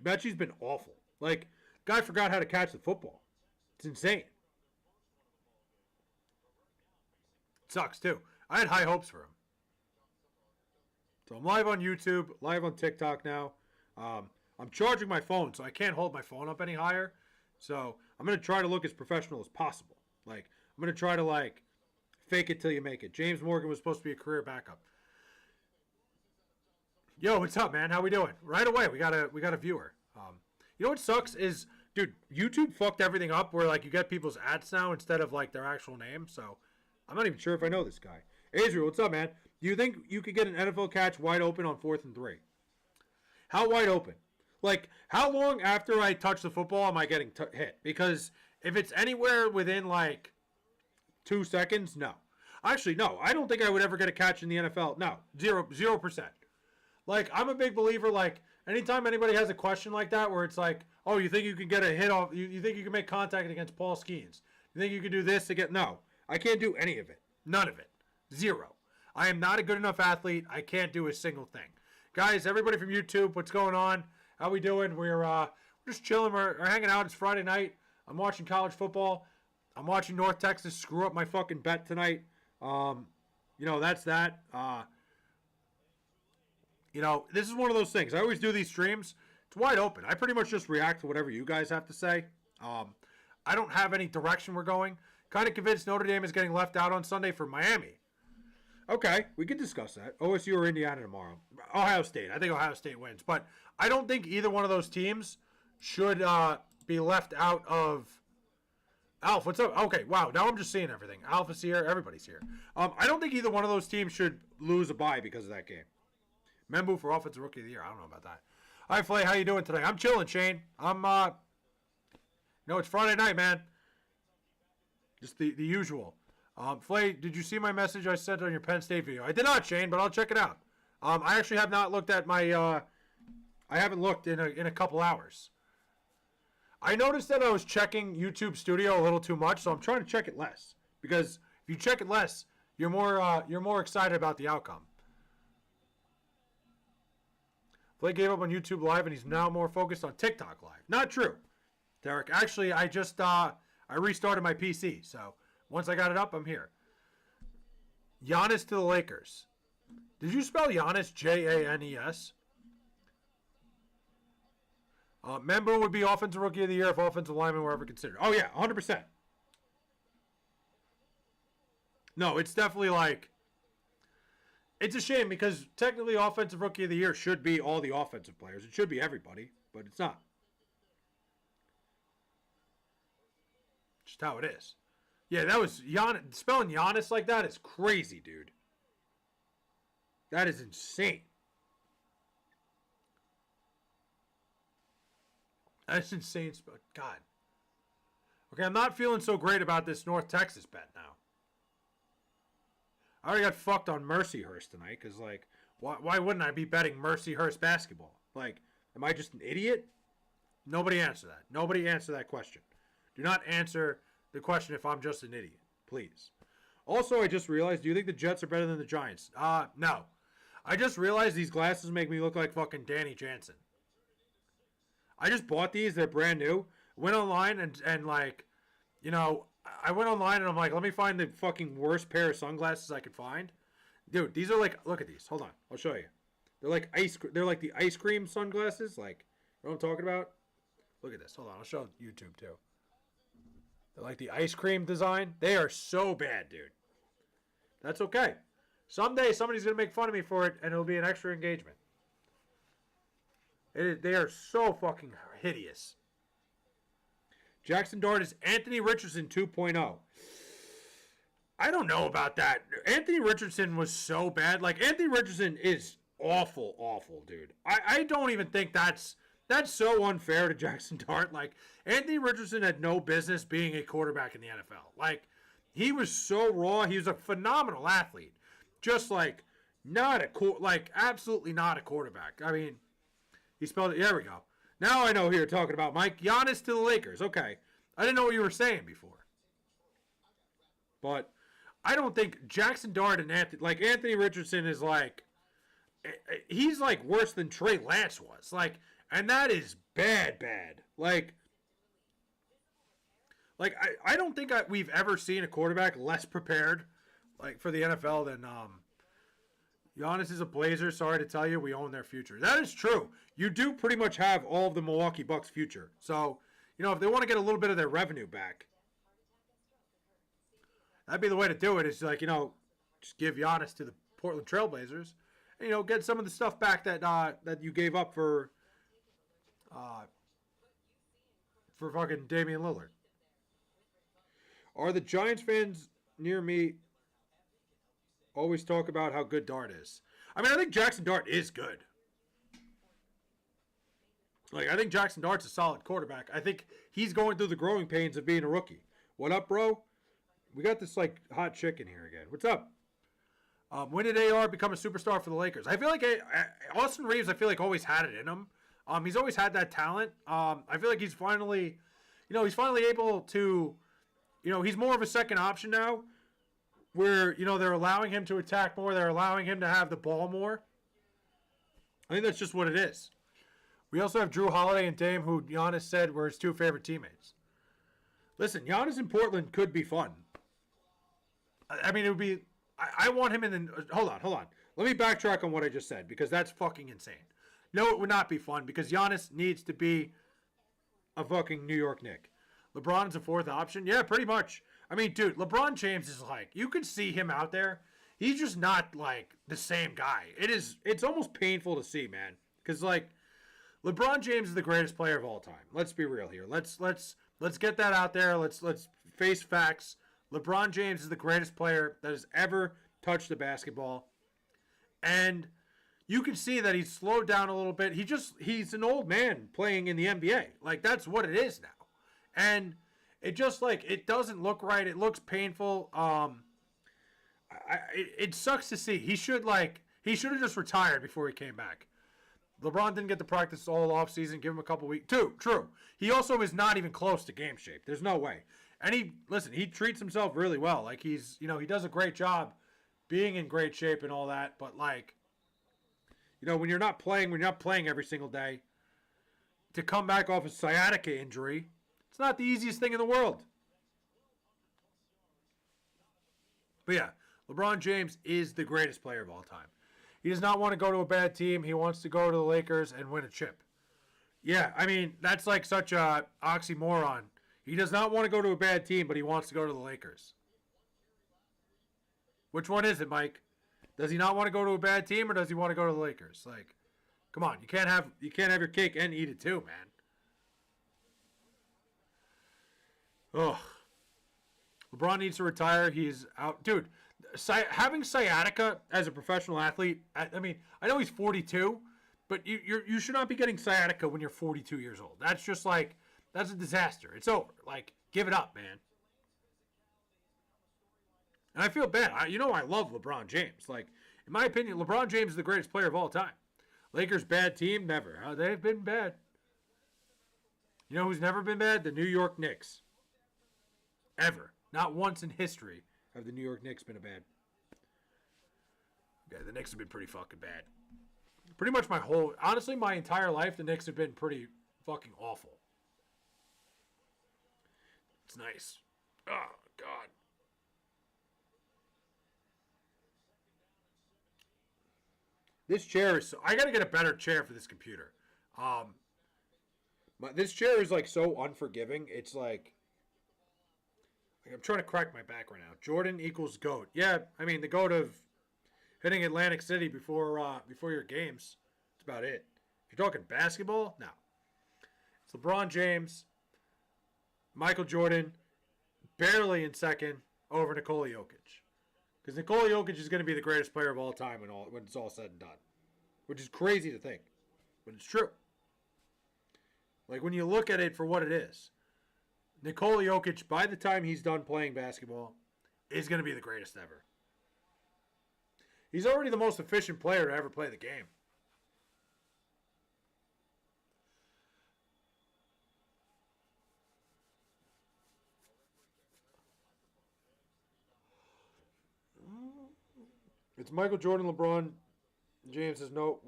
Mechie's been awful. Like, guy forgot how to catch the football. It's insane. It sucks, too. I had high hopes for him. So I'm live on YouTube, live on TikTok now. I'm charging my phone, so I can't hold my phone up any higher. So I'm going to try to look as professional as possible. Like, I'm going to try to, like, fake it till you make it. James Morgan was supposed to be a career backup. Yo, what's up, man? How we doing? Right away, we got a viewer. You know what sucks is, dude, YouTube fucked everything up where, like, you get people's ads now instead of, like, their actual name. So I'm not even sure if I know this guy. Adriel, what's up, man? Do you think you could get an NFL catch wide open on 4th and 3? How wide open? Like, how long after I touch the football am I getting hit? Because if it's anywhere within, like, 2 seconds, no. Actually, no. I don't think I would ever get a catch in the NFL. No. 0%. Like, I'm a big believer, like, anytime anybody has a question like that where it's like, oh, you think you can get a hit off, you think you can make contact against Paul Skeens? You think you can do this to get, no. I can't do any of it. None of it. 0. I am not a good enough athlete. I can't do a single thing. Guys, everybody from YouTube, what's going on? How we doing? We're just chilling. We're hanging out. It's Friday night. I'm watching college football. I'm watching North Texas screw up my fucking bet tonight. That's that. This is one of those things. I always do these streams. It's wide open. I pretty much just react to whatever you guys have to say. I don't have any direction we're going. Kind of convinced Notre Dame is getting left out on Sunday for Miami. Okay, we can discuss that. OSU or Indiana tomorrow. Ohio State. I think Ohio State wins. But I don't think either one of those teams should be left out of... Alf, what's up? Okay, wow. Now I'm just seeing everything. Alf is here. Everybody's here. I don't think either one of those teams should lose a bye because of that game. Membu for Offensive Rookie of the Year. I don't know about that. Hi, Flay. How you doing today? I'm chilling, Shane. It's Friday night, man. Just the usual. Flay, did you see my message I sent on your Penn State video? I did not, Shane, but I'll check it out. I actually have not looked at my... I haven't looked in a couple hours. I noticed that I was checking YouTube Studio a little too much, so I'm trying to check it less. Because if you check it less, you're more excited about the outcome. Flay gave up on YouTube Live, and he's now more focused on TikTok Live. Not true, Derek. Actually, I just I restarted my PC, so once I got it up, I'm here. Giannis to the Lakers. Did you spell Giannis Janes? Member would be Offensive Rookie of the Year if offensive linemen were ever considered. Oh, yeah, 100%. No, it's definitely like... It's a shame because technically Offensive Rookie of the Year should be all the offensive players. It should be everybody, but it's not. Just how it is. Yeah, that was Giannis. Spelling Giannis like that is crazy, dude. That is insane. That's insane. God. Okay, I'm not feeling so great about this North Texas bet now. I already got fucked on Mercyhurst tonight because, like, why wouldn't I be betting Mercyhurst basketball? Like, am I just an idiot? Nobody answer that. Nobody answer that question. Do not answer the question if I'm just an idiot, please. Also, I just realized, do you think the Jets are better than the Giants? No. I just realized these glasses make me look like fucking Danny Jansen. I just bought these. They're brand new. Went online and like, I went online and I'm like, let me find the fucking worst pair of sunglasses I could find. Dude, these are like, look at these. Hold on. I'll show you. They're like the ice cream sunglasses. Like, you know what I'm talking about? Look at this. Hold on. I'll show YouTube too. They're like the ice cream design. They are so bad, dude. That's okay. Someday somebody's going to make fun of me for it and it'll be an extra engagement. They are so fucking hideous. Jackson Dart is Anthony Richardson 2.0. I don't know about that. Anthony Richardson was so bad. Like, Anthony Richardson is awful, awful, dude. I don't even think that's so unfair to Jackson Dart. Like, Anthony Richardson had no business being a quarterback in the NFL. Like, he was so raw. He was a phenomenal athlete. Just, like, absolutely not a quarterback. I mean, he spelled it. There we go. Now I know who you're talking about, Mike. Giannis to the Lakers. Okay. I didn't know what you were saying before. But I don't think Jackson Dart and Anthony Richardson is like, he's like worse than Trey Lance was. Like, and that is bad, bad. I don't think we've ever seen a quarterback less prepared, like for the NFL than Giannis is a Blazer. Sorry to tell you, we own their future. That is true. You do pretty much have all of the Milwaukee Bucks' future. So, if they want to get a little bit of their revenue back, that'd be the way to do it. Is like, just give Giannis to the Portland Trailblazers, and get some of the stuff back that you gave up for fucking Damian Lillard. Are the Giants fans near me always talk about how good Dart is? I mean, I think Jackson Dart is good. I think Jackson Dart's a solid quarterback. I think he's going through the growing pains of being a rookie. What up, bro? We got this, hot chick in here again. What's up? When did AR become a superstar for the Lakers? I feel like Austin Reeves, always had it in him. He's always had that talent. I feel like he's finally able to, he's more of a second option now where, they're allowing him to attack more. They're allowing him to have the ball more. I think that's just what it is. We also have Drew Holiday and Dame, who Giannis said were his two favorite teammates. Listen, Giannis in Portland could be fun. I mean, it would be... I want him in the... Hold on. Let me backtrack on what I just said, because that's fucking insane. No, it would not be fun, because Giannis needs to be a fucking New York Knick. LeBron's a fourth option? Yeah, pretty much. I mean, dude, LeBron James is you could see him out there. He's just not, the same guy. It's almost painful to see, man. Because, LeBron James is the greatest player of all time. Let's be real here. Let's get that out there. Let's face facts. LeBron James is the greatest player that has ever touched the basketball. And you can see that he's slowed down a little bit. He's an old man playing in the NBA. That's what it is now. And it just it doesn't look right. It looks painful. It sucks to see. He should have just retired before he came back. LeBron didn't get to practice all offseason. Give him a couple weeks. True. He also is not even close to game shape. There's no way. And he treats himself really well. He's, he does a great job being in great shape and all that. But when you're not playing every single day, to come back off a sciatica injury, it's not the easiest thing in the world. But yeah, LeBron James is the greatest player of all time. He does not want to go to a bad team. He wants to go to the Lakers and win a chip. Yeah, I mean, that's such a oxymoron. He does not want to go to a bad team, but he wants to go to the Lakers. Which one is it, Mike? Does he not want to go to a bad team, or does he want to go to the Lakers? Come on, you can't have your cake and eat it too, man. Ugh. LeBron needs to retire. He's out, dude. Having sciatica as a professional athlete, I mean, I know he's 42, but you should not be getting sciatica when you're 42 years old. That's just that's a disaster. It's over. Give it up, man. And I feel bad. I love LeBron James. In my opinion, LeBron James is the greatest player of all time. Lakers bad team? Never. They've been bad. You know who's never been bad? The New York Knicks. Ever. Not once in history have the New York Knicks been a bad. Yeah, the Knicks have been pretty fucking bad. Pretty much honestly, my entire life, the Knicks have been pretty fucking awful. It's nice. Oh, God. This chair is... I gotta get a better chair for this computer. This chair is, so unforgiving. It's, I'm trying to crack my back right now. Jordan equals GOAT. Yeah, I mean, the GOAT of hitting Atlantic City before your games. That's about it. If you're talking basketball, no. It's LeBron James, Michael Jordan, barely in second, over Nikola Jokic. Because Nikola Jokic is going to be the greatest player of all time when it's all said and done. Which is crazy to think. But it's true. When you look at it for what it is, Nikola Jokic, by the time he's done playing basketball, is going to be the greatest ever. He's already the most efficient player to ever play the game. It's Michael Jordan, LeBron James has no...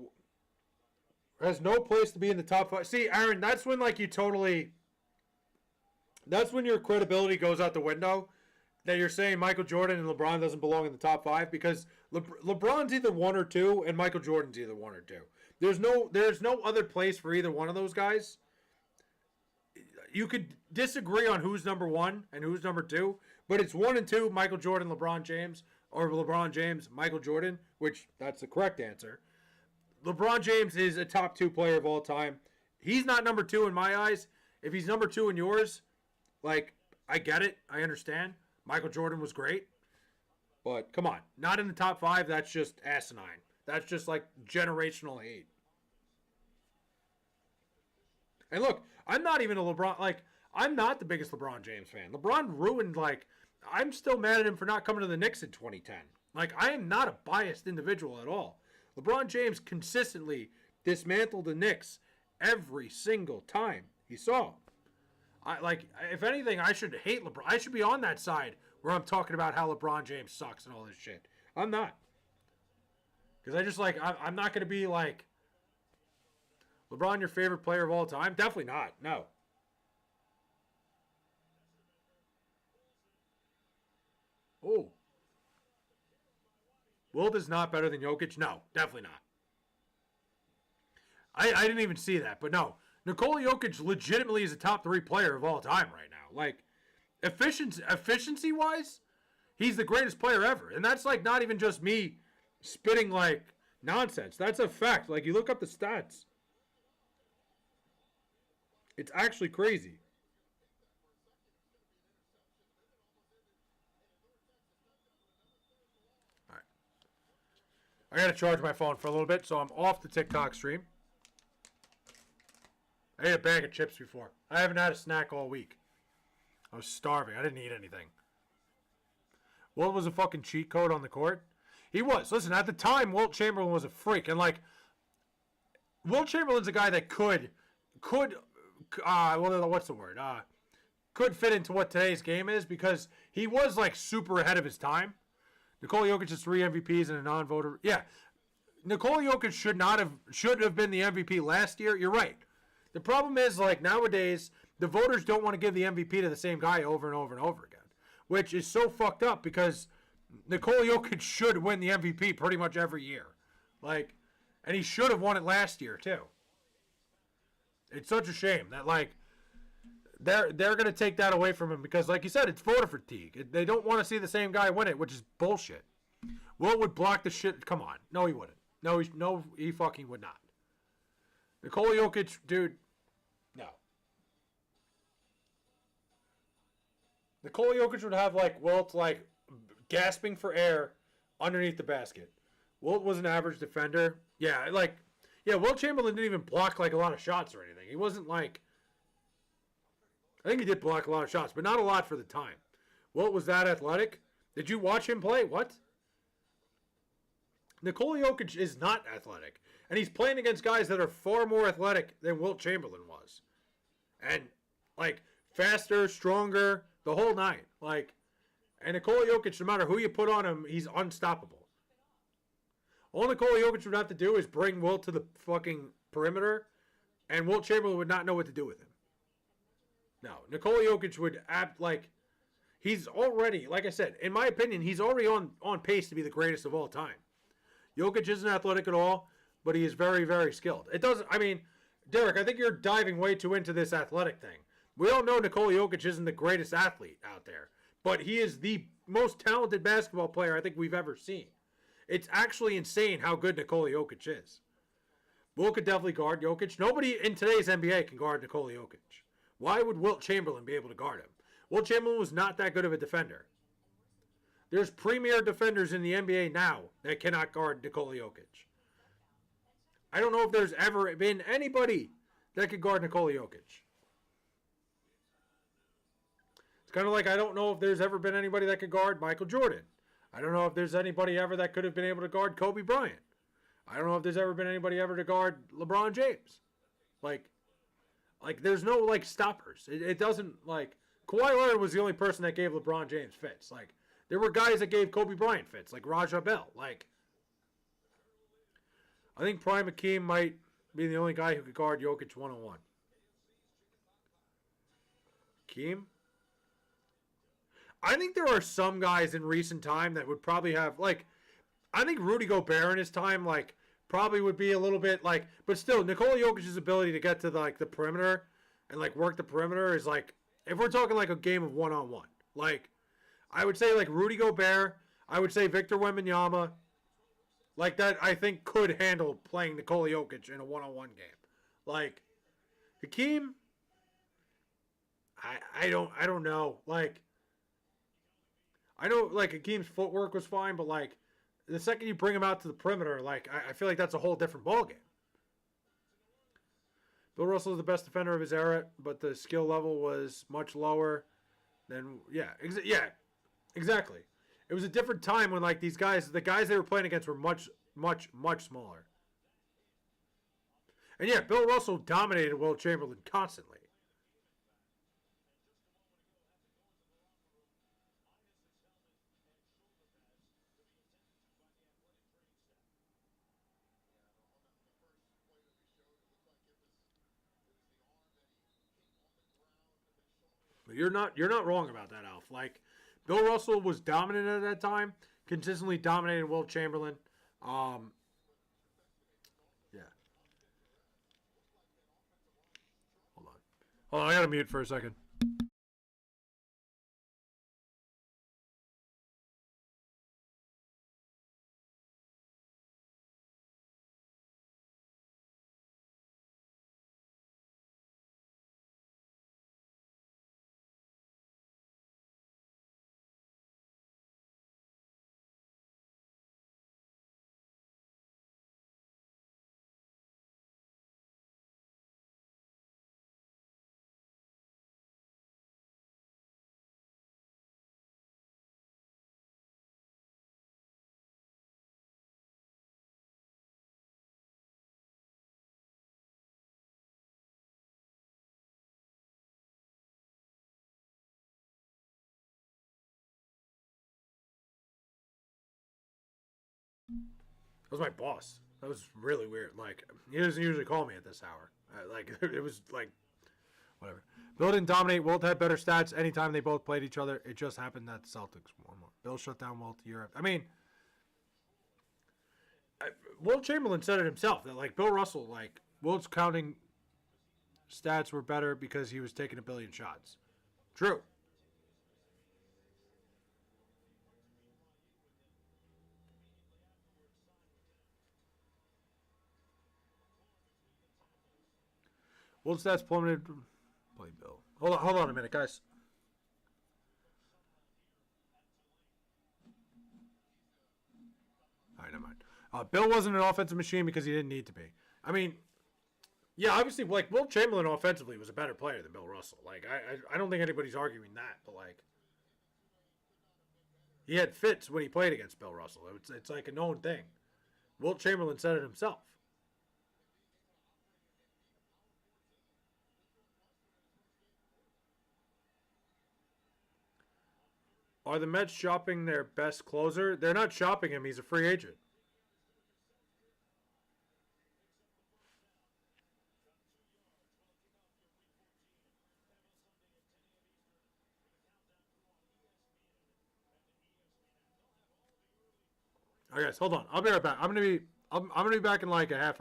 Has no place to be in the top 5. See, Aaron, that's when like you totally. That's when your credibility goes out the window. That you're saying Michael Jordan and LeBron doesn't belong in the top 5 because LeBron's either 1 or 2 and Michael Jordan's either 1 or 2. There's no other place for either one of those guys. You could disagree on who's number 1 and who's number 2, but it's 1 and 2 Michael Jordan, LeBron James, or LeBron James, Michael Jordan, which that's the correct answer. LeBron James is a top 2 player of all time. He's not number 2 in my eyes. If he's number 2 in yours, like, I get it. I understand. Michael Jordan was great. But, come on. Not in the top 5. That's just asinine. That's just, like, generational hate. And look, I'm not even a LeBron, like, I'm not the biggest LeBron James fan. LeBron ruined, like, I'm still mad at him for not coming to the Knicks in 2010. Like, I am not a biased individual at all. LeBron James consistently dismantled the Knicks every single time he saw. If anything, I should hate LeBron. I should be on that side where I'm talking about how LeBron James sucks and all this shit. I'm not. Because I just, like, I'm not going to be, like, LeBron your favorite player of all time? Definitely not. No. Oh. Wilt is not better than Jokic? No, definitely not. I didn't even see that, but no. Nikola Jokic legitimately is a top 3 player of all time right now. Like, efficiency-wise, he's the greatest player ever. And that's, like, not even just me spitting, like, nonsense. That's a fact. Like, you look up the stats. It's actually crazy. All right. I got to charge my phone for a little bit, so I'm off the TikTok stream. I ate a bag of chips before. I haven't had a snack all week. I was starving. I didn't eat anything. Wilt was a fucking cheat code on the court. He was. Listen, at the time, Wilt Chamberlain was a freak. And, like, Wilt Chamberlain's a guy that could what's the word? Could fit into what today's game is because he was, like, super ahead of his time. Nikola Jokic has 3 MVPs and a non-voter. Yeah. Nikola Jokic should have been the MVP last year. You're right. The problem is, like, nowadays, the voters don't want to give the MVP to the same guy over and over and over again, which is so fucked up because Nikola Jokic should win the MVP pretty much every year. Like, and he should have won it last year, too. It's such a shame that, like, they're going to take that away from him because, like you said, it's voter fatigue. They don't want to see the same guy win it, which is bullshit. Wilt would block the shit. Come on. No, he wouldn't. No, he fucking would not. Nikola Jokic, dude, no. Nikola Jokic would have, like, Wilt, like, gasping for air underneath the basket. Wilt was an average defender. Yeah, Wilt Chamberlain didn't even block, like, a lot of shots or anything. He wasn't, like, I think he did block a lot of shots, but not a lot for the time. Wilt was that athletic. Did you watch him play? What? Nikola Jokic is not athletic. And he's playing against guys that are far more athletic than Wilt Chamberlain was. And, like, faster, stronger, the whole 9. Like, and Nikola Jokic, no matter who you put on him, he's unstoppable. All Nikola Jokic would have to do is bring Wilt to the fucking perimeter, and Wilt Chamberlain would not know what to do with him. No, Nikola Jokic would he's already, like I said, in my opinion, he's already on pace to be the greatest of all time. Jokic isn't athletic at all, but he is very, very skilled. It doesn't, I mean, Derek, I think you're diving way too into this athletic thing. We all know Nikola Jokic isn't the greatest athlete out there, but he is the most talented basketball player I think we've ever seen. It's actually insane how good Nikola Jokic is. Wilt could definitely guard Jokic. Nobody in today's NBA can guard Nikola Jokic. Why would Wilt Chamberlain be able to guard him? Wilt Chamberlain was not that good of a defender. There's premier defenders in the NBA now that cannot guard Nikola Jokic. I don't know if there's ever been anybody that could guard Nikola Jokic. It's kind of like I don't know if there's ever been anybody that could guard Michael Jordan. I don't know if there's anybody ever that could have been able to guard Kobe Bryant. I don't know if there's ever been anybody ever to guard LeBron James. Like there's no, like, stoppers. It doesn't, like, Kawhi Leonard was the only person that gave LeBron James fits. Like, there were guys that gave Kobe Bryant fits, like Raja Bell. Like, I think Prime Akeem might being the only guy who could guard Jokic one-on-one. Keem? I think there are some guys in recent time that would probably have, like, I think Rudy Gobert in his time, like, probably would be a little bit, like, but still, Nikola Jokic's ability to get to, like, the perimeter and, like, work the perimeter is, like, if we're talking, like, a game of one-on-one, like, I would say, like, Rudy Gobert, I would say Victor Wembanyama, like, that I think could handle playing Nikola Jokic in a one-on-one game. Like, Hakeem, I don't know. Like, I know, like, Hakeem's footwork was fine, but, like, the second you bring him out to the perimeter, like, I feel like that's a whole different ballgame. Bill Russell is the best defender of his era, but the skill level was much lower than, exactly. It was a different time when, like, these guys, the guys they were playing against were much, much, much smaller. And yeah, Bill Russell dominated Wilt Chamberlain constantly. You're not wrong about that, Alf. Like, Bill Russell was dominant at that time, consistently dominated Wilt Chamberlain. Um, yeah. Hold on. Hold on, I gotta mute for a second. That was my boss. That was really weird. Like, he doesn't usually call me at this hour. Like, it was like, whatever. Bill didn't dominate. Wilt had better stats anytime they both played each other. It just happened that the Celtics won more. Bill shut down Wilt to Europe. I mean, Wilt Chamberlain said it himself that, like, Bill Russell, like, Wilt's counting stats were better because he was taking a billion shots. True. Wilt's stats plummeted. Play Bill. Hold on a minute, guys. All right, never mind. Bill wasn't an offensive machine because he didn't need to be. I mean, yeah, obviously, like, Wilt Chamberlain offensively was a better player than Bill Russell. Like, I don't think anybody's arguing that, but, like, he had fits when he played against Bill Russell. It's like a known thing. Wilt Chamberlain said it himself. Are the Mets shopping their best closer? They're not shopping him. He's a free agent. All right, guys, hold on. I'll be right back. I'm gonna be back in like a half hour.